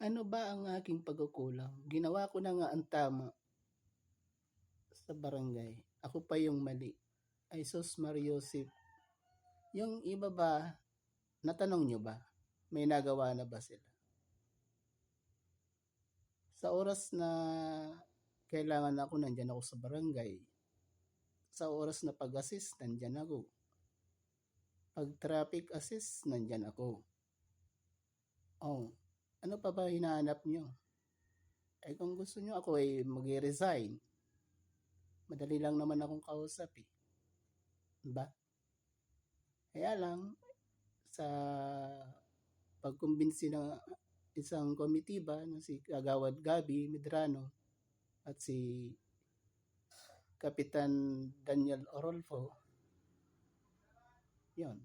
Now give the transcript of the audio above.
Ano ba ang aking pagkukulang? Ginawa ko na nga ang tama sa barangay. Ako pa yung mali. Ay sus Mariosip. Yung iba ba, natanong nyo ba? May nagawa na ba sila? Sa oras na kailangan ako, nandyan ako sa barangay. Sa oras na pag-assist, nandyan ako. Pag traffic assist, nandyan ako. Oh, ano pa ba hinahanap nyo? Ay kung gusto nyo ako ay mag-resign. Madali lang naman akong kausap eh. Diba? Kaya lang, sa pagkumbinsi ng isang komitiba na si Kagawad Gabi Medrano at si Kapitan Daniel Orolfo, yon,